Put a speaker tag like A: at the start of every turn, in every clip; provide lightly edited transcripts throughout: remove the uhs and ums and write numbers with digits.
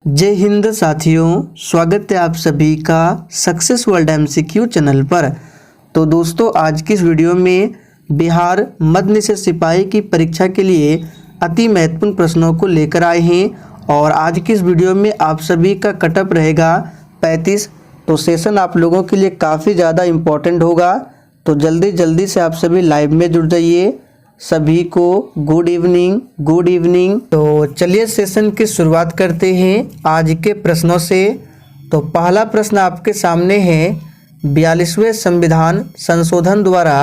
A: जय हिंद साथियों, स्वागत है आप सभी का सक्सेस वर्ल्ड एमसीक्यू चैनल पर। तो दोस्तों, आज की इस वीडियो में बिहार मध्य निषेध सिपाही की परीक्षा के लिए अति महत्वपूर्ण प्रश्नों को लेकर आए हैं और आज की इस वीडियो में आप सभी का कटअप रहेगा 35। तो सेशन आप लोगों के लिए काफ़ी ज़्यादा इम्पोर्टेंट होगा, तो जल्दी से आप सभी लाइव में जुड़ जाइए। सभी को गुड इवनिंग। तो चलिए सेशन की शुरुआत करते हैं आज के प्रश्नों से। तो पहला प्रश्न आपके सामने है, 42वें संविधान संशोधन द्वारा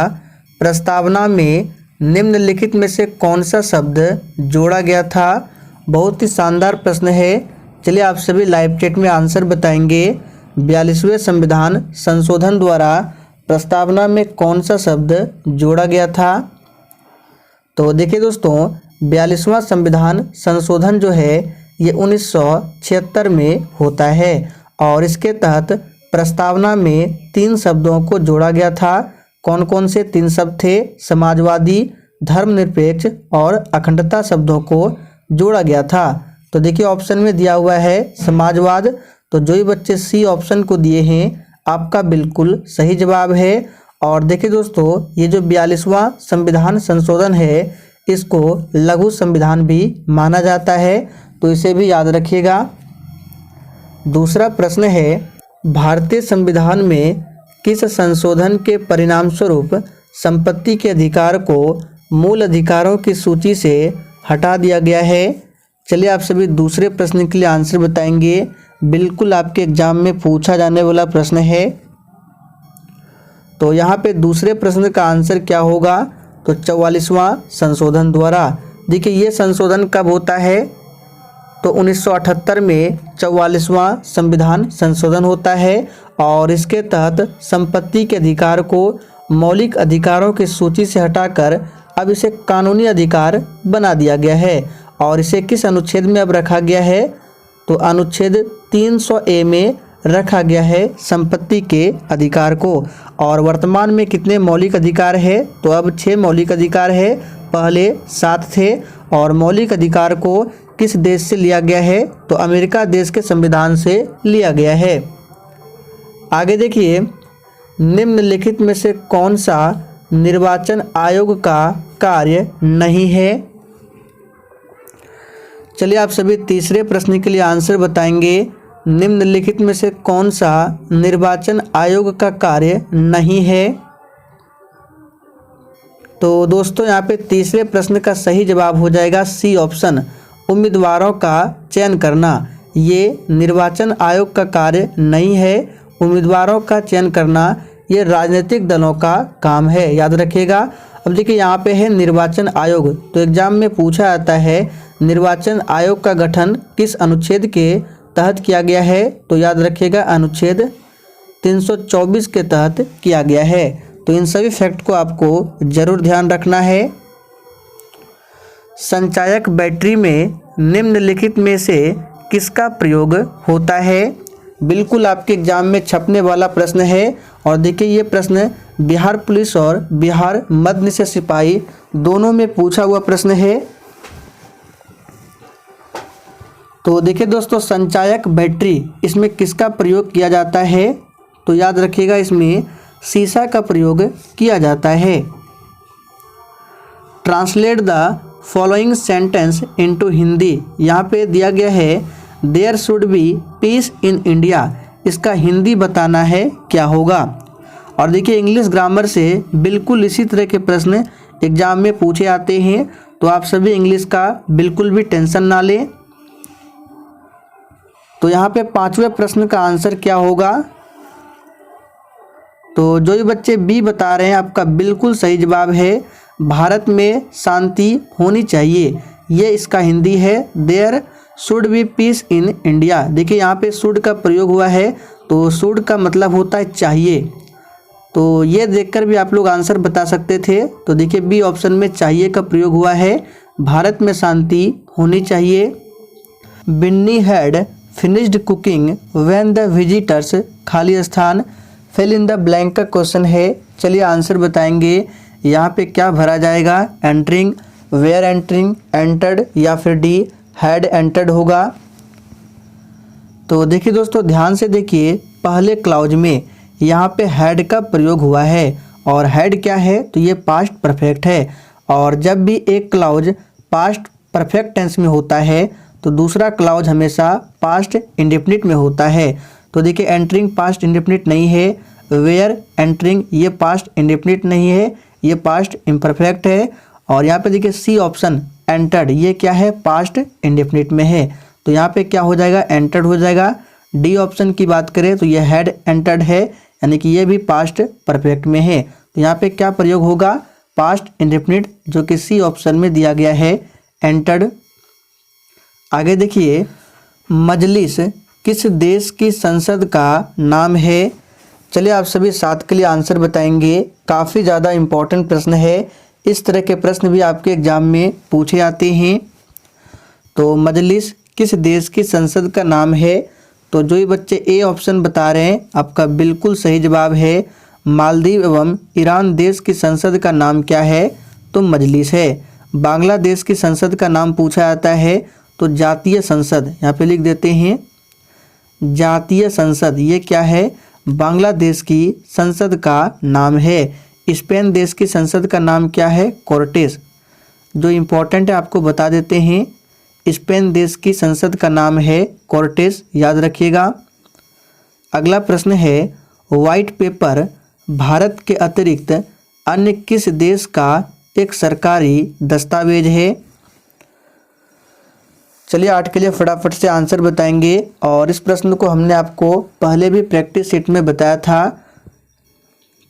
A: प्रस्तावना में निम्नलिखित में से कौन सा शब्द जोड़ा गया था। बहुत ही शानदार प्रश्न है। चलिए आप सभी लाइव चैट में आंसर बताएंगे। 42वें संविधान संशोधन द्वारा प्रस्तावना में कौन सा शब्द जोड़ा गया था। तो देखिए दोस्तों, 42वां संविधान संशोधन जो है ये 1976 में होता है और इसके तहत प्रस्तावना में 3 शब्दों को जोड़ा गया था। कौन कौन से 3 शब्द थे? समाजवादी, धर्मनिरपेक्ष और अखंडता शब्दों को जोड़ा गया था। तो देखिए ऑप्शन में दिया हुआ है समाजवाद। तो जो ही बच्चे सी ऑप्शन को दिए हैं आपका बिल्कुल सही जवाब है। और देखिए दोस्तों, ये जो 42वां संविधान संशोधन है इसको लघु संविधान भी माना जाता है, तो इसे भी याद रखिएगा। दूसरा प्रश्न है, भारतीय संविधान में किस संशोधन के परिणाम स्वरूप संपत्ति के अधिकार को मूल अधिकारों की सूची से हटा दिया गया है। चलिए आप सभी दूसरे प्रश्न के लिए आंसर बताएंगे। बिल्कुल आपके एग्जाम में पूछा जाने वाला प्रश्न है। तो यहाँ पे दूसरे प्रश्न का आंसर क्या होगा? तो 44वां संशोधन द्वारा। देखिए ये संशोधन कब होता है? तो 1978 में 44वां संविधान संशोधन होता है और इसके तहत संपत्ति के अधिकार को मौलिक अधिकारों की सूची से हटाकर अब इसे कानूनी अधिकार बना दिया गया है। और इसे किस अनुच्छेद में अब रखा गया है? तो अनुच्छेद 300A में रखा गया है संपत्ति के अधिकार को। और वर्तमान में कितने मौलिक अधिकार है? तो अब 6 मौलिक अधिकार है, पहले 7 थे। और मौलिक अधिकार को किस देश से लिया गया है? तो अमेरिका देश के संविधान से लिया गया है। आगे देखिए, निम्नलिखित में से कौन सा निर्वाचन आयोग का कार्य नहीं है? चलिए आप सभी तीसरे प्रश्न के लिए आंसर बताएंगे। निम्नलिखित में से कौन सा निर्वाचन आयोग का कार्य नहीं है? तो दोस्तों यहाँ पे तीसरे प्रश्न का सही जवाब हो जाएगा सी ऑप्शन, उम्मीदवारों का चयन करना। ये निर्वाचन आयोग का कार्य नहीं है। उम्मीदवारों का चयन करना ये राजनीतिक दलों का काम है, याद रखिएगा। अब देखिए यहाँ पे है निर्वाचन आयोग, तो एग्जाम में पूछा जाता है निर्वाचन आयोग का गठन किस अनुच्छेद के तहत किया गया है? तो याद रखिएगा अनुच्छेद 324 के तहत किया गया है। तो इन सभी फैक्ट को आपको जरूर ध्यान रखना है। संचायक बैटरी में निम्नलिखित में से किसका प्रयोग होता है? बिल्कुल आपके एग्जाम में छपने वाला प्रश्न है। और देखिए ये प्रश्न बिहार पुलिस और बिहार मध्य निषेध सिपाही दोनों में पूछा हुआ प्रश्न है। तो देखिए दोस्तों, संचायक बैटरी इसमें किसका प्रयोग किया जाता है? तो याद रखिएगा इसमें सीसा का प्रयोग किया जाता है। Translate the following sentence into Hindi. यहाँ पे दिया गया है there should be peace in India. इसका हिंदी बताना है क्या होगा? और देखिए इंग्लिश ग्रामर से बिल्कुल इसी तरह के प्रश्न एग्जाम में पूछे आते हैं, तो आप सभी इंग्लिश का बिल्कुल भी टेंशन ना लें। तो यहाँ पे 5वें प्रश्न का आंसर क्या होगा? तो जो भी बच्चे बी बता रहे हैं आपका बिल्कुल सही जवाब है, भारत में शांति होनी चाहिए। ये इसका हिंदी है, there should be peace in India. देखिए यहाँ पे शुड का प्रयोग हुआ है, तो शुड का मतलब होता है चाहिए। तो ये देखकर भी आप लोग आंसर बता सकते थे। तो देखिए बी ऑप्शन में चाहिए का प्रयोग हुआ है, भारत में शांति होनी चाहिए। Binny had finished cooking when the visitors, खाली स्थान फिल इन द ब्लैंक का क्वेश्चन है। चलिए आंसर बताएंगे। यहाँ पे क्या भरा जाएगा? एंटरिंग, वेयर एंटरिंग, एंटर्ड या फिर डी हैड एंटर्ड होगा। तो देखिए दोस्तों, ध्यान से देखिए, पहले क्लाउज में यहाँ पे हैड का प्रयोग हुआ है और हैड क्या है, तो ये पास्ट परफेक्ट है। और जब भी एक क्लाउज पास्ट परफेक्ट टेंस में होता है तो दूसरा क्लाउज हमेशा पास्ट इंडेफिनिट में होता है। तो देखिए, एंटरिंग पास्ट इंडेफिनिट नहीं है, वेयर एंटरिंग ये पास्ट इंडेफिनिट नहीं है, ये पास्ट इम्परफेक्ट है। और यहाँ पे देखिए सी ऑप्शन एंटर्ड, ये क्या है, पास्ट इंडेफिनिट में है। तो यहाँ पे क्या हो जाएगा, एंटर्ड हो जाएगा। डी ऑप्शन की बात करें तो ये हैड एंटर्ड है, यानी कि ये भी पास्ट परफेक्ट में है। तो यहाँ पे क्या प्रयोग होगा, पास्ट इंडेफिनिट, जो कि सी ऑप्शन में दिया गया है, एंटर्ड। आगे देखिए, मजलिस किस देश की संसद का नाम है। चलिए आप सभी साथ के लिए आंसर बताएंगे। काफ़ी ज़्यादा इम्पोर्टेंट प्रश्न है, इस तरह के प्रश्न भी आपके एग्जाम में पूछे जाते हैं। तो मजलिस किस देश की संसद का नाम है, तो जो ये बच्चे ए ऑप्शन बता रहे हैं आपका बिल्कुल सही जवाब है। मालदीव एवं ईरान देश की संसद का नाम क्या है, तो मजलिस है। बांग्लादेश की संसद का नाम पूछा जाता है तो जातीय संसद, यहाँ पे लिख देते हैं जातीय संसद, ये क्या है, बांग्लादेश की संसद का नाम है। स्पेन देश की संसद का नाम क्या है, कोर्टेस। जो इम्पोर्टेंट है आपको बता देते हैं, स्पेन देश की संसद का नाम है कोर्टेस, याद रखिएगा। अगला प्रश्न है, व्हाइट पेपर भारत के अतिरिक्त अन्य किस देश का एक सरकारी दस्तावेज है। चलिए 8 के लिए फटाफट से आंसर बताएंगे। और इस प्रश्न को हमने आपको पहले भी प्रैक्टिस सेट में बताया था।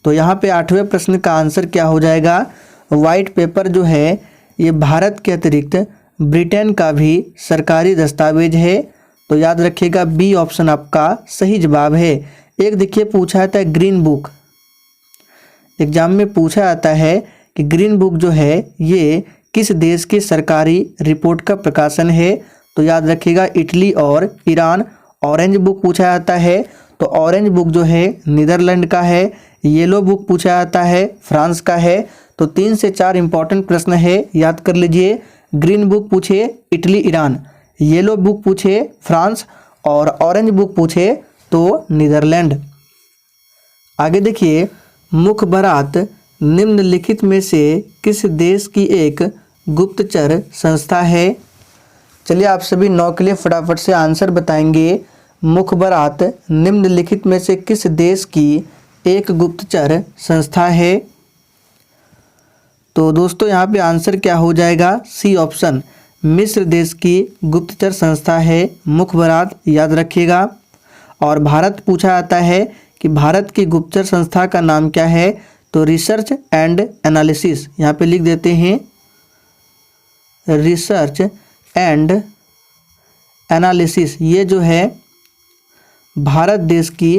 A: तो यहाँ पे 8वें प्रश्न का आंसर क्या हो जाएगा, व्हाइट पेपर जो है ये भारत के अतिरिक्त ब्रिटेन का भी सरकारी दस्तावेज है। तो याद रखिएगा बी ऑप्शन आपका सही जवाब है। एक देखिए पूछा जाता है ग्रीन बुक, एग्जाम में पूछा जाता है कि ग्रीन बुक जो है ये किस देश की सरकारी रिपोर्ट का प्रकाशन है। तो याद रखिएगा इटली और ईरान। ऑरेंज बुक पूछा जाता है तो ऑरेंज बुक जो है नीदरलैंड का है। येलो बुक पूछा जाता है फ्रांस का है। तो 3 से 4 इंपॉर्टेंट प्रश्न है, याद कर लीजिए। ग्रीन बुक पूछे इटली ईरान, येलो बुक पूछे फ्रांस और ऑरेंज बुक पूछे तो नीदरलैंड। आगे देखिए, मुखबरात निम्नलिखित में से किस देश की एक गुप्तचर संस्था है। चलिए आप सभी 9 के लिए फटाफट से आंसर बताएंगे। मुखबरात निम्नलिखित में से किस देश की एक गुप्तचर संस्था है। तो दोस्तों यहाँ पे आंसर क्या हो जाएगा, सी ऑप्शन मिस्र देश की गुप्तचर संस्था है मुखबरात, याद रखिएगा। और भारत पूछा जाता है कि भारत की गुप्तचर संस्था का नाम क्या है, तो रिसर्च एंड एनालिसिस, यहाँ पे लिख देते हैं रिसर्च एंड एनालिसिस, ये जो है भारत देश की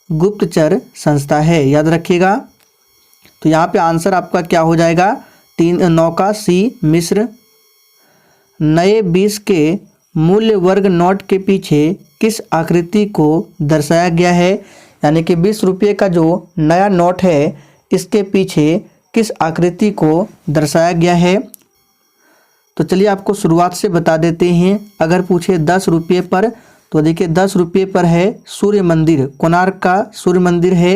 A: गुप्तचर संस्था है, याद रखिएगा। तो यहाँ पे आंसर आपका क्या हो जाएगा, 9 का सी मिस्र। नए 20 के मूल्य वर्ग नोट के पीछे किस आकृति को दर्शाया गया है, यानी कि 20 रुपये का जो नया नोट है इसके पीछे किस आकृति को दर्शाया गया है। तो चलिए आपको शुरुआत से बता देते हैं। अगर पूछे 10 रुपये पर, तो देखिए 10 रुपये पर है सूर्य मंदिर, कोणार्क का सूर्य मंदिर है।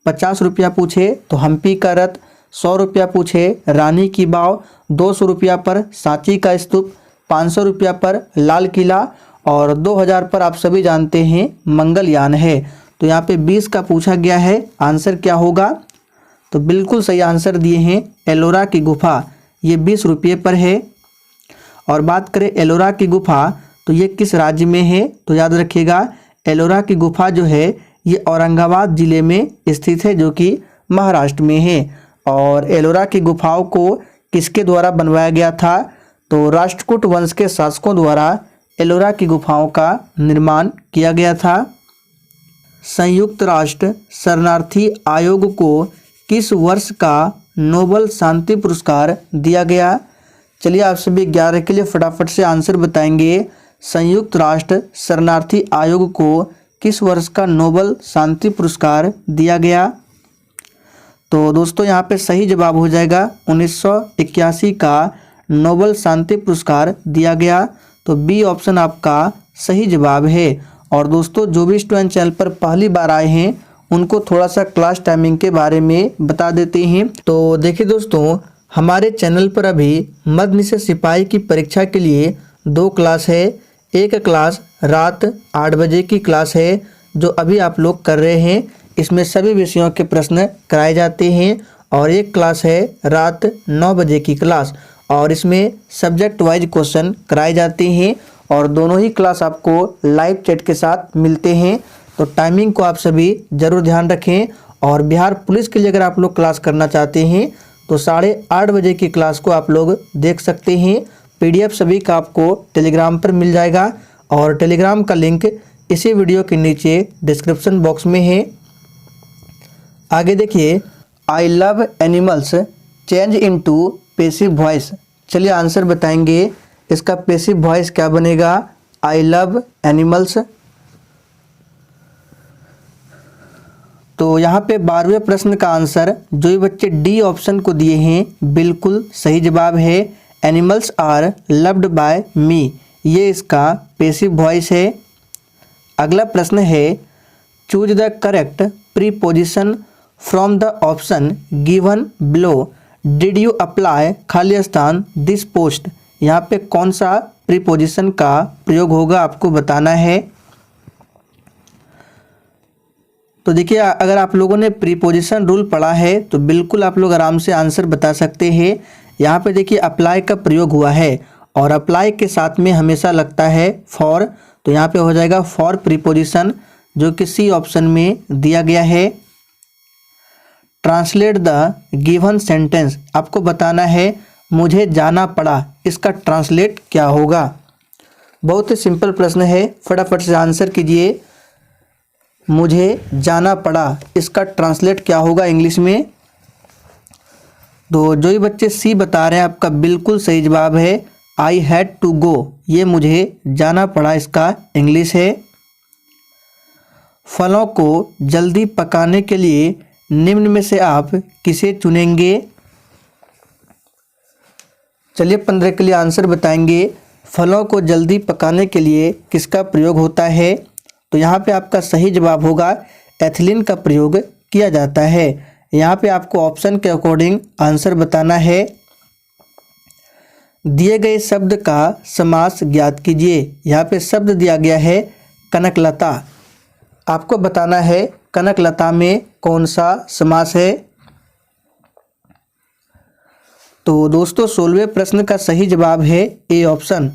A: 50 रुपया पूछे तो हम्पी का रथ। 100 रुपया पूछे रानी की बाव। 200 रुपया पर सांची का स्तूप। 500 रुपया पर लाल किला। और 2000 पर आप सभी जानते हैं मंगलयान है। तो यहाँ पे 20 का पूछा गया है, आंसर क्या होगा, तो बिल्कुल सही आंसर दिए हैं एलोरा की गुफा, ये 20 रुपये पर है। और बात करें एलोरा की गुफा तो ये किस राज्य में है, तो याद रखिएगा एलोरा की गुफा जो है ये औरंगाबाद जिले में स्थित है, जो कि महाराष्ट्र में है। और एलोरा की गुफाओं को किसके द्वारा बनवाया गया था, तो राष्ट्रकूट वंश के शासकों द्वारा एलोरा की गुफाओं का निर्माण किया गया था। संयुक्त राष्ट्र शरणार्थी आयोग को किस वर्ष का नोबेल शांति पुरस्कार दिया गया। चलिए आप सभी 11 के लिए फटाफट से आंसर बताएंगे। संयुक्त राष्ट्र शरणार्थी आयोग को किस वर्ष का नोबेल शांति पुरस्कार दिया गया। तो दोस्तों यहाँ पे सही जवाब हो जाएगा 1981 का नोबेल शांति पुरस्कार दिया गया। तो बी ऑप्शन आपका सही जवाब है। और दोस्तों जो भी स्टूडेंट चैनल पर पहली बार आए हैं उनको थोड़ा सा क्लास टाइमिंग के बारे में बता देते हैं। तो देखिए दोस्तों, हमारे चैनल पर अभी मध्य निषेध सिपाही की परीक्षा के लिए 2 क्लास है। एक क्लास रात 8 बजे की क्लास है जो अभी आप लोग कर रहे हैं, इसमें सभी विषयों के प्रश्न कराए जाते हैं। और एक क्लास है रात 9 बजे की क्लास, और इसमें सब्जेक्ट वाइज क्वेश्चन कराए जाते हैं। और दोनों ही क्लास आपको लाइव चैट के साथ मिलते हैं। तो टाइमिंग को आप सभी ज़रूर ध्यान रखें। और बिहार पुलिस के लिए अगर आप लोग क्लास करना चाहते हैं तो 8:30 बजे की क्लास को आप लोग देख सकते हैं। PDF सभी का आपको टेलीग्राम पर मिल जाएगा, और टेलीग्राम का लिंक इसी वीडियो के नीचे डिस्क्रिप्शन बॉक्स में है। आगे देखिए, I love animals change into passive voice. चलिए आंसर बताएंगे, इसका पैसिव वॉइस क्या बनेगा? I love animals. तो यहाँ पे 12वें प्रश्न का आंसर जो ये बच्चे डी ऑप्शन को दिए हैं बिल्कुल सही जवाब है। एनिमल्स आर लव्ड बाय मी, ये इसका पैसिव वॉइस है। अगला प्रश्न है, choose the correct preposition from the option given below. Did you apply खाली स्थान दिस पोस्ट। यहाँ पे कौन सा प्रीपोजिशन का प्रयोग होगा आपको बताना है। तो देखिए, अगर आप लोगों ने प्रीपोजिशन रूल पढ़ा है तो बिल्कुल आप लोग आराम से आंसर बता सकते हैं। यहाँ पे देखिए अप्लाई का प्रयोग हुआ है, और अप्लाई के साथ में हमेशा लगता है फॉर। तो यहाँ पे हो जाएगा फॉर प्रीपोजिशन, जो कि सी ऑप्शन में दिया गया है। ट्रांसलेट द गिवन सेंटेंस, आपको बताना है मुझे जाना पड़ा, इसका ट्रांसलेट क्या होगा। बहुत ही सिंपल प्रश्न है, फटाफट से आंसर कीजिए। मुझे जाना पड़ा, इसका ट्रांसलेट क्या होगा इंग्लिश में? तो जो ये बच्चे सी बता रहे हैं आपका बिल्कुल सही जवाब है। आई हैड टू गो, ये मुझे जाना पड़ा, इसका इंग्लिश है। फलों को जल्दी पकाने के लिए निम्न में से आप किसे चुनेंगे? चलिए 15 के लिए आंसर बताएंगे। फलों को जल्दी पकाने के लिए किसका प्रयोग होता है? तो यहाँ पे आपका सही जवाब होगा एथिलीन का प्रयोग किया जाता है। यहाँ पे आपको ऑप्शन के अकॉर्डिंग आंसर बताना है। दिए गए शब्द का समास ज्ञात कीजिए। यहाँ पे शब्द दिया गया है कनकलता, आपको बताना है कनकलता में कौन सा समास है। तो दोस्तों 16वें प्रश्न का सही जवाब है ए ऑप्शन,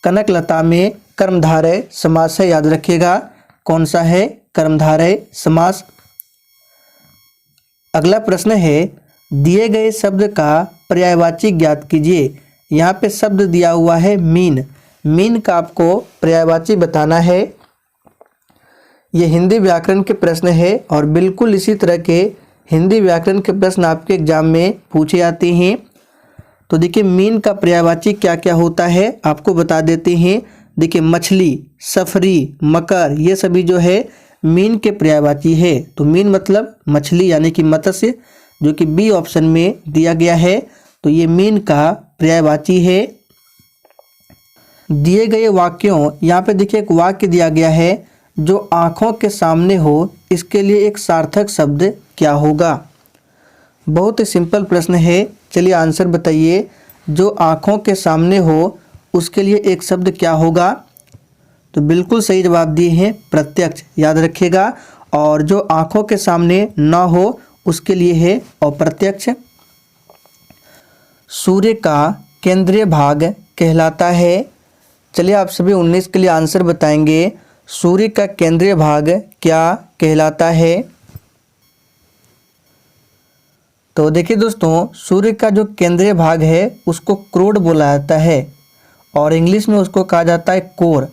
A: कनकलता में कर्मधारय समास है, याद रखिएगा कौन सा है? कर्मधारय समास। अगला प्रश्न है, दिए गए शब्द का पर्यायवाची ज्ञात कीजिए। यहाँ पे शब्द दिया हुआ है मीन, मीन का आपको पर्यायवाची बताना है। ये हिंदी व्याकरण के प्रश्न है, और बिल्कुल इसी तरह के हिंदी व्याकरण के प्रश्न आपके एग्जाम में पूछे जाते हैं। तो देखिए मीन का पर्यायवाची क्या क्या होता है आपको बता देते हैं। देखिए मछली, सफरी, मकर, ये सभी जो है मीन के पर्यायवाची है। तो मीन मतलब मछली यानी कि मत्स्य, जो कि बी ऑप्शन में दिया गया है। तो ये मीन का पर्यायवाची है। दिए गए वाक्यों, यहाँ पे देखिए एक वाक्य दिया गया है जो आँखों के सामने हो, इसके लिए एक सार्थक शब्द क्या होगा? बहुत ही सिंपल प्रश्न है, चलिए आंसर बताइए। जो आँखों के सामने हो उसके लिए एक शब्द क्या होगा? तो बिल्कुल सही जवाब दिए हैं प्रत्यक्ष, याद रखिएगा। और जो आँखों के सामने ना हो उसके लिए है अप्रत्यक्ष। सूर्य का केंद्रीय भाग कहलाता है। चलिए आप सभी 19 के लिए आंसर बताएंगे। सूर्य का केंद्रीय भाग क्या कहलाता है? तो देखिए दोस्तों, सूर्य का जो केंद्रीय भाग है उसको क्रोड बोला जाता है, और इंग्लिश में उसको कहा जाता है कोर।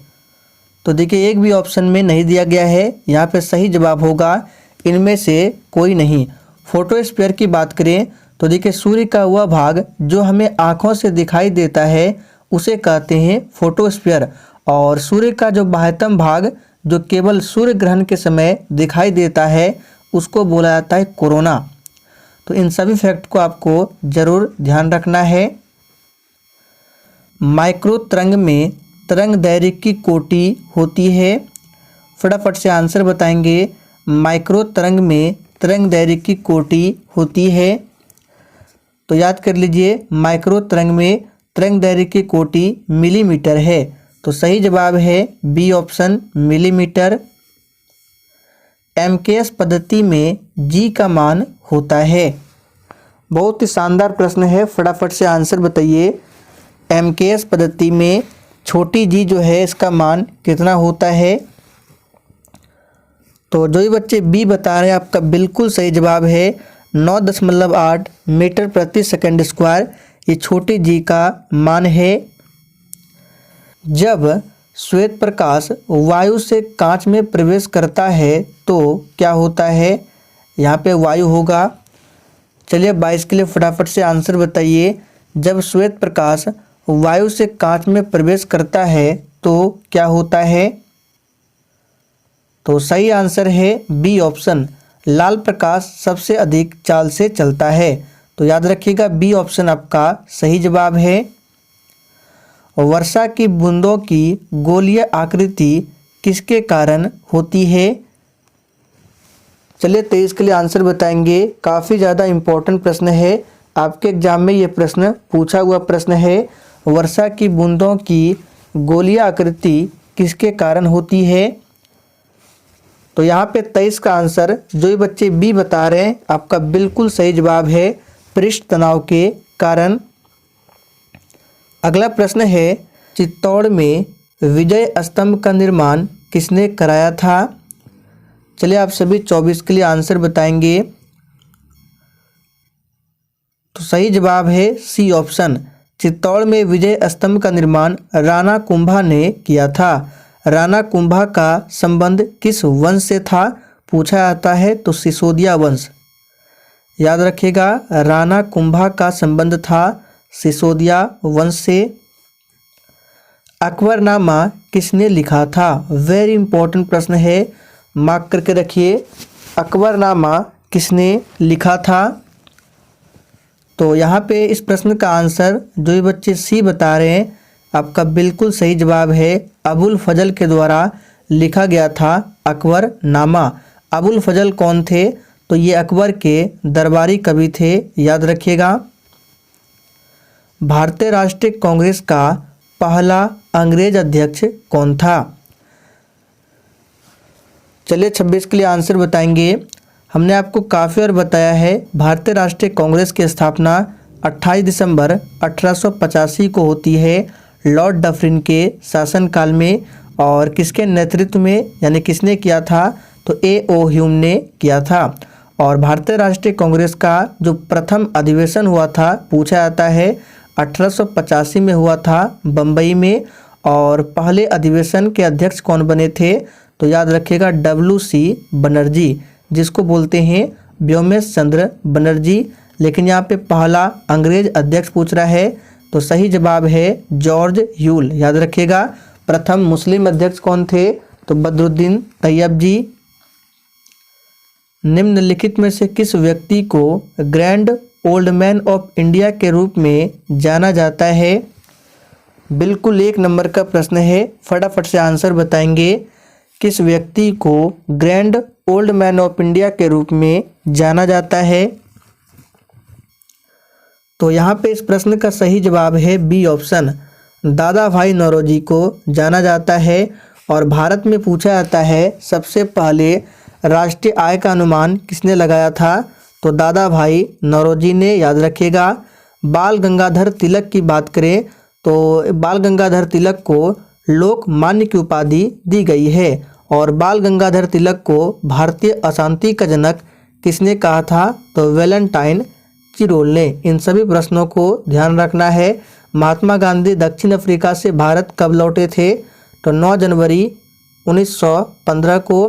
A: तो देखिए एक भी ऑप्शन में नहीं दिया गया है, यहाँ पे सही जवाब होगा इनमें से कोई नहीं। फोटोस्फीयर की बात करें तो देखिए सूर्य का वह भाग जो हमें आँखों से दिखाई देता है उसे कहते हैं फोटोस्फीयर, और सूर्य का जो बाह्यतम भाग जो केवल सूर्य ग्रहण के समय दिखाई देता है उसको बोला जाता है कोरोना। तो इन सभी फैक्ट को आपको ज़रूर ध्यान रखना है। माइक्रो तरंग में तरंग दैर्घ्य की कोटि होती है। फटाफट से आंसर बताएंगे। माइक्रो तरंग में तरंग दैर्घ्य की कोटि होती है। तो याद कर लीजिए, माइक्रो तरंग में तरंग दैर्घ्य की कोटि मिलीमीटर है। तो सही जवाब है बी ऑप्शन, मिलीमीटर। एमकेएस पद्धति में जी का मान होता है। बहुत ही शानदार प्रश्न है, फटाफट से आंसर बताइए। एमकेएस पद्धति में छोटी जी जो है इसका मान कितना होता है? तो जो भी बच्चे बी बता रहे हैं आपका बिल्कुल सही जवाब है 9.8 मीटर प्रति सेकंड स्क्वायर। ये छोटी जी का मान है। जब श्वेत प्रकाश वायु से कांच में प्रवेश करता है तो क्या होता है? यहाँ पे वायु होगा। चलिए 22 के लिए फटाफट से आंसर बताइए। जब श्वेत प्रकाश वायु से कांच में प्रवेश करता है तो क्या होता है? तो सही आंसर है बी ऑप्शन, लाल प्रकाश सबसे अधिक चाल से चलता है। तो याद रखिएगा बी ऑप्शन आपका सही जवाब है। वर्षा की बूंदों की गोलीय आकृति किसके कारण होती है? चलिए 23 के लिए आंसर बताएंगे। काफ़ी ज़्यादा इम्पोर्टेंट प्रश्न है, आपके एग्जाम में ये प्रश्न पूछा हुआ प्रश्न है। वर्षा की बूंदों की गोलीय आकृति किसके कारण होती है? तो यहाँ पे 23 का आंसर जो भी बच्चे बी बता रहे हैं आपका बिल्कुल सही जवाब है, पृष्ठ तनाव के कारण। अगला प्रश्न है, चित्तौड़ में विजय स्तंभ का निर्माण किसने कराया था? चलिए आप सभी 24 के लिए आंसर बताएंगे। तो सही जवाब है सी ऑप्शन, चित्तौड़ में विजय स्तंभ का निर्माण राणा कुंभा ने किया था। राणा कुंभा का संबंध किस वंश से था पूछा जाता है? तो सिसोदिया वंश। याद रखिएगा, राणा कुंभा का संबंध था सिसोदिया वंश से। अकबरनामा किसने लिखा था? वेरी इंपॉर्टेंट प्रश्न है, मार्क करके रखिए। अकबरनामा किसने लिखा था? तो यहाँ पे इस प्रश्न का आंसर जो ये बच्चे सी बता रहे हैं आपका बिल्कुल सही जवाब है, अबुल फजल के द्वारा लिखा गया था अकबरनामा। अबुल फजल कौन थे? तो ये अकबर के दरबारी कवि थे, याद रखिएगा। भारतीय राष्ट्रीय कांग्रेस का पहला अंग्रेज अध्यक्ष कौन था? चलिए 26 के लिए आंसर बताएंगे। हमने आपको काफ़ी बार बताया है, भारतीय राष्ट्रीय कांग्रेस की स्थापना 28 दिसंबर 1885 को होती है लॉर्ड डफरिन के शासनकाल में। और किसके नेतृत्व में, यानी किसने किया था? तो ए.ओ. ह्यूम ने किया था। और भारतीय राष्ट्रीय कांग्रेस का जो प्रथम अधिवेशन हुआ था पूछा जाता है 1885 में हुआ था बम्बई में। और पहले अधिवेशन के अध्यक्ष कौन बने थे? तो याद रखिएगा W.C. बनर्जी, जिसको बोलते हैं व्योमेश चंद्र बनर्जी। लेकिन यहाँ पे पहला अंग्रेज अध्यक्ष पूछ रहा है, तो सही जवाब है जॉर्ज ह्यूल। याद रखिएगा। प्रथम मुस्लिम अध्यक्ष कौन थे? तो बदरुद्दीन तैयब जी। निम्नलिखित में से किस व्यक्ति को grand old man of India के रूप में जाना जाता है? बिल्कुल 1 नंबर का प्रश्न है, फटाफट से आंसर बताएंगे। किस व्यक्ति को grand old man of India के रूप में जाना जाता है? तो यहाँ पे इस प्रश्न का सही जवाब है बी ऑप्शन, दादा भाई नौरोजी को जाना जाता है। और भारत में पूछा जाता है सबसे पहले राष्ट्रीय आय का अनुमान किसने लगाया था? तो दादा भाई नौरोजी ने, याद रखिएगा। बाल गंगाधर तिलक की बात करें तो बाल गंगाधर तिलक को लोकमान्य की उपाधि दी गई है। और बाल गंगाधर तिलक को भारतीय अशांति का जनक किसने कहा था? तो वैलेंटाइन चिरोल ने। इन सभी प्रश्नों को ध्यान रखना है। महात्मा गांधी दक्षिण अफ्रीका से भारत कब लौटे थे? तो 9 जनवरी 1915 को।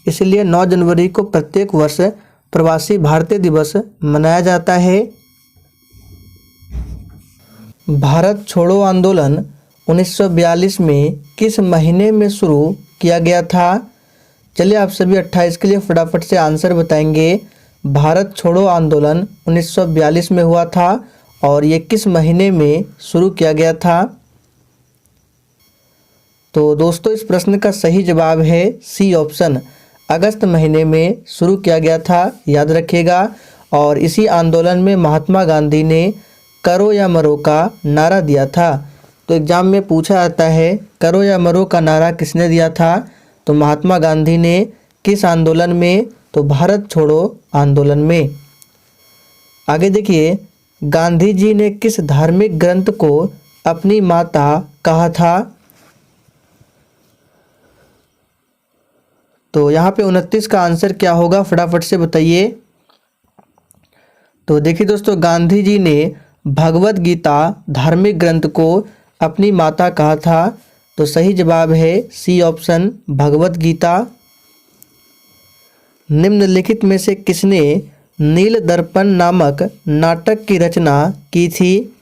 A: इसलिए 9 जनवरी को प्रत्येक वर्ष प्रवासी भारतीय दिवस मनाया जाता है। भारत छोड़ो आंदोलन 1942 में किस महीने में शुरू किया गया था? चलिए आप सभी 28 के लिए फटाफट से आंसर बताएंगे। भारत छोड़ो आंदोलन 1942 में हुआ था और ये किस महीने में शुरू किया गया था? तो दोस्तों इस प्रश्न का सही जवाब है सी ऑप्शन, अगस्त महीने में शुरू किया गया था, याद रखिएगा। और इसी आंदोलन में महात्मा गांधी ने करो या मरो का नारा दिया था। तो एग्जाम में पूछा जाता है करो या मरो का नारा किसने दिया था, तो महात्मा गांधी ने। किस आंदोलन में, तो भारत छोड़ो आंदोलन में। आगे देखिए, गांधी जी ने किस धार्मिक ग्रंथ को अपनी माता कहा था, तो यहाँ पे 29 का आंसर क्या होगा, फटाफट से बताइए। तो देखिए दोस्तों, गांधी जी ने भगवत गीता धार्मिक ग्रंथ को अपनी माता कहा था। तो सही जवाब है सी ऑप्शन, भगवत गीता। निम्नलिखित में से किसने नील दर्पण नामक नाटक की रचना की थी,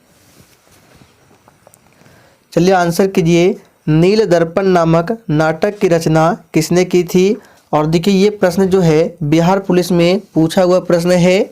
A: चलिए आंसर कीजिए। नील दर्पण नामक नाटक की रचना किसने की थी। और देखिए ये प्रश्न जो है बिहार पुलिस में पूछा हुआ प्रश्न है,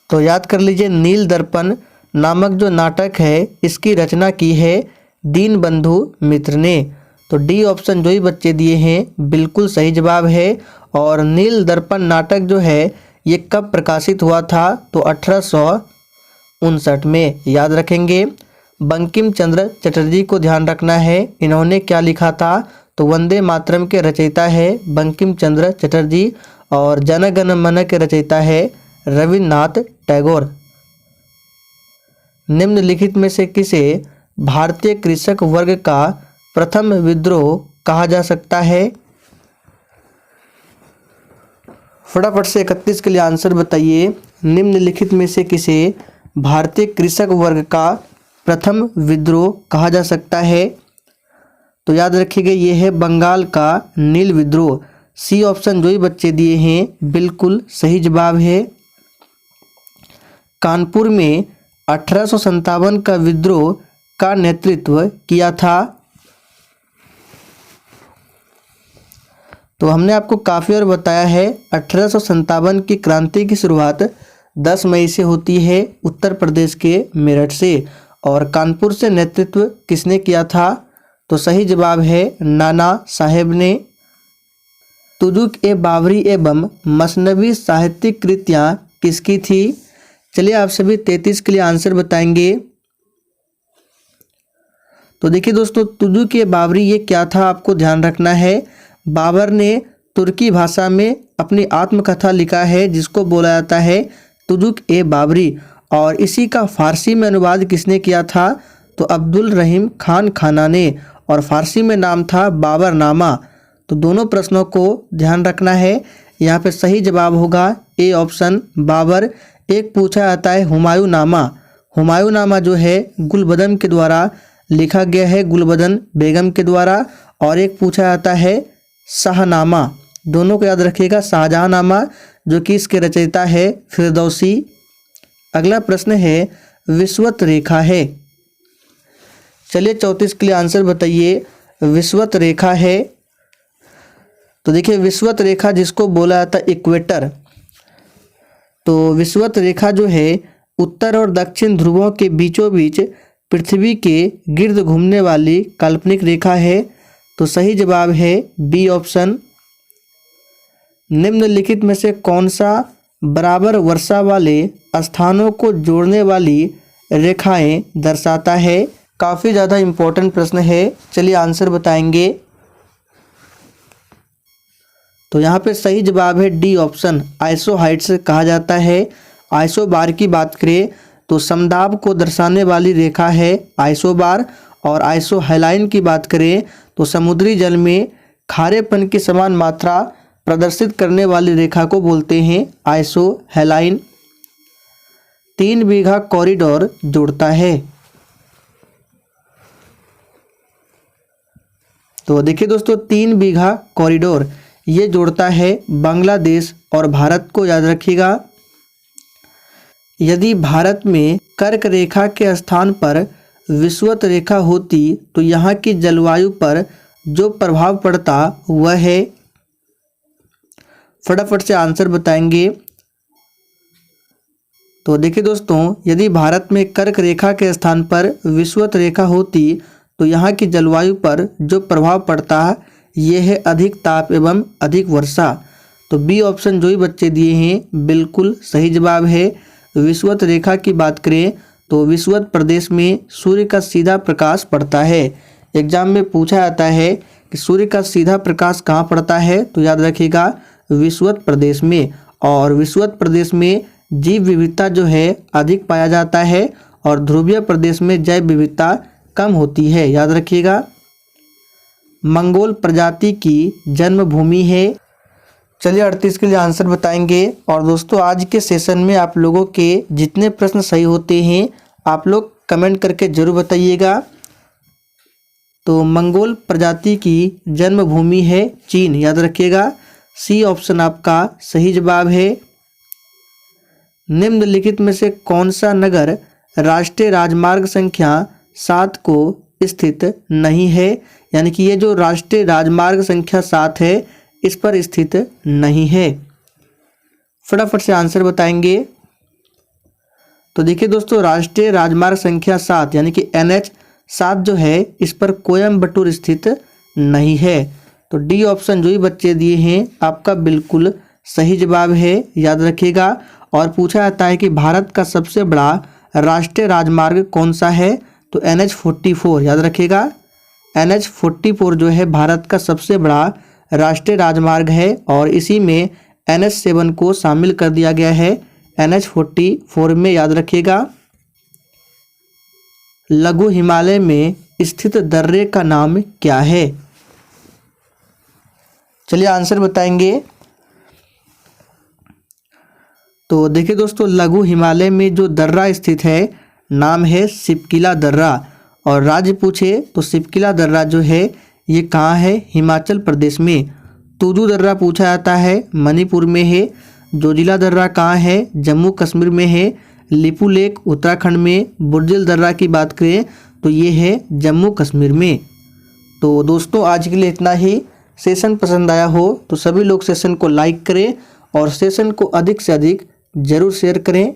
A: तो याद कर लीजिए। नील दर्पण नामक जो नाटक है इसकी रचना की है दीनबंधु मित्र ने। तो डी ऑप्शन जो ही बच्चे दिए हैं बिल्कुल सही जवाब है। और नील दर्पण नाटक जो है ये कब प्रकाशित हुआ था, तो 1859 में, याद रखेंगे। बंकिम चंद्र चटर्जी को ध्यान रखना है, इन्होंने क्या लिखा था, तो वंदे मातरम के रचयिता है बंकिम चंद्र चटर्जी। और जन गण मन के रचयिता है रविन्द्रनाथ टैगोर। निम्नलिखित में से किसे भारतीय कृषक वर्ग का प्रथम विद्रोह कहा जा सकता है, फटाफट से 31 के लिए आंसर बताइए। निम्नलिखित में से किसे भारतीय कृषक वर्ग का प्रथम विद्रोह कहा जा सकता है, तो याद रखिएगा ये है बंगाल का नील विद्रोह। सी ऑप्शन जो ही बच्चे दिए हैं बिल्कुल सही जवाब है। कानपुर में 1857 का विद्रोह का नेतृत्व किया था, तो हमने आपको काफ़ी और बताया है। 1857 की क्रांति की शुरुआत 10 मई से होती है उत्तर प्रदेश के मेरठ से। और कानपुर से नेतृत्व किसने किया था, तो सही जवाब है नाना साहेब ने। तुजुक ए बाबरी एवं मसनवी साहित्यिक कृतियाँ किसकी थी, चलिए आप सभी 33 के लिए आंसर बताएंगे। तो देखिए दोस्तों, तुजुक ए बाबरी ये क्या था, आपको ध्यान रखना है। बाबर ने तुर्की भाषा में अपनी आत्मकथा लिखा है जिसको बोला जाता है तुजुक ए बाबरी। और इसी का फारसी में अनुवाद किसने किया था, तो अब्दुल रहीम खान खाना ने। और फारसी में नाम था बाबरनामा। तो दोनों प्रश्नों को ध्यान रखना है। यहाँ पे सही जवाब होगा ए ऑप्शन, बाबर। एक पूछा जाता है हुमायूंनामा। हुमायूंनामा जो है गुलबदन के द्वारा लिखा गया है, गुलबदन बेगम के द्वारा। और एक पूछा जाता है शाहनामा, दोनों को याद रखिएगा। शाहजहांनामा जो कि इसके रचयिता है फिरदौसी। अगला प्रश्न है विषुवत रेखा है, चलिए 34 के लिए आंसर बताइए। विषुवत रेखा है, तो देखिए विषुवत रेखा जिसको बोला जाता है इक्वेटर। तो विषुवत रेखा जो है उत्तर और दक्षिण ध्रुवों के बीचों बीच पृथ्वी के गिर्द घूमने वाली काल्पनिक रेखा है। तो सही जवाब है बी ऑप्शन। निम्नलिखित में से कौन सा बराबर वर्षा वाले स्थानों को जोड़ने वाली रेखाएं दर्शाता है, काफ़ी ज़्यादा इम्पोर्टेंट प्रश्न है, चलिए आंसर बताएंगे। तो यहाँ पे सही जवाब है डी ऑप्शन, आइसोहाइड्स कहा जाता है। आइसोबार की बात करें तो समदाब को दर्शाने वाली रेखा है आइसोबार। और आइसोहेलाइन की बात करें तो समुद्री जल में खारेपन की समान मात्रा प्रदर्शित करने वाली रेखा को बोलते हैं आइसोहेलाइन। 3 बीघा कॉरिडोर जोड़ता है। तो देखिए दोस्तों, 3 बीघा कॉरिडोर ये जोड़ता है बांग्लादेश और भारत को, याद रखिएगा। यदि भारत में कर्क रेखा के स्थान पर विषुवत रेखा होती तो यहाँ की जलवायु पर जो प्रभाव पड़ता वह है, फटाफट से आंसर बताएंगे। तो देखिए दोस्तों, यदि भारत में कर्क रेखा के स्थान पर विषुवत रेखा होती तो यहाँ की जलवायु पर जो प्रभाव पड़ता है ये है अधिक ताप एवं अधिक वर्षा। तो बी ऑप्शन जो ही बच्चे दिए हैं बिल्कुल सही जवाब है। विषुवत रेखा की बात करें तो विषुवत प्रदेश में सूर्य का सीधा प्रकाश पड़ता है। एग्जाम में पूछा जाता है कि सूर्य का सीधा प्रकाश कहाँ पड़ता है, तो याद रखिएगा विषुवत प्रदेश में। और विषुवत प्रदेश में जीव विविधता जो है अधिक पाया जाता है और ध्रुवीय प्रदेश में जैव विविधता कम होती है, याद रखिएगा। मंगोल प्रजाति की जन्मभूमि है। चलिए 38 के लिए आंसर बताएंगे। और दोस्तों आज के सेशन में आप लोगों के जितने प्रश्न सही होते हैं आप लोग कमेंट करके जरूर बताइएगा। तो मंगोल प्रजाति की जन्मभूमि है चीन, याद रखिएगा। सी ऑप्शन आपका सही जवाब है। निम्नलिखित में से कौन सा नगर राष्ट्रीय राजमार्ग संख्या 7 को स्थित नहीं है, यानी कि ये जो राष्ट्रीय राजमार्ग संख्या 7 है इस पर स्थित नहीं है। फटाफट से आंसर बताएंगे। तो देखिए दोस्तों राष्ट्रीय राजमार्ग संख्या 7 यानी कि NH 7 जो है इस पर कोयम्बटूर स्थित नहीं है। तो डी ऑप्शन जो ही बच्चे दिए हैं आपका बिल्कुल सही जवाब है, याद रखिएगा। और पूछा जाता है कि भारत का सबसे बड़ा राष्ट्रीय राजमार्ग कौन सा है, तो NH 44, याद रखिएगा। NH 44 जो है भारत का सबसे बड़ा राष्ट्रीय राजमार्ग है और इसी में NH 7 को शामिल कर दिया गया है NH 44 में, याद रखिएगा। लघु हिमालय में स्थित दर्रे का नाम क्या है? चलिए आंसर बताएंगे। तो देखिए दोस्तों लघु हिमालय में जो दर्रा स्थित है नाम है सिपकिला दर्रा। और राज्य पूछे तो सिपकिला दर्रा जो है ये कहाँ है, हिमाचल प्रदेश में। तुजू दर्रा पूछा जाता है मणिपुर में है। जोजिला दर्रा कहाँ है, जम्मू कश्मीर में है। लिपू लेक उत्तराखंड में। बुर्जिल दर्रा की बात करें तो ये है जम्मू कश्मीर में। तो दोस्तों आज के लिए इतना ही। सेशन पसंद आया हो तो सभी लोग सेशन को लाइक करें और सेशन को अधिक से अधिक जरूर शेयर करें।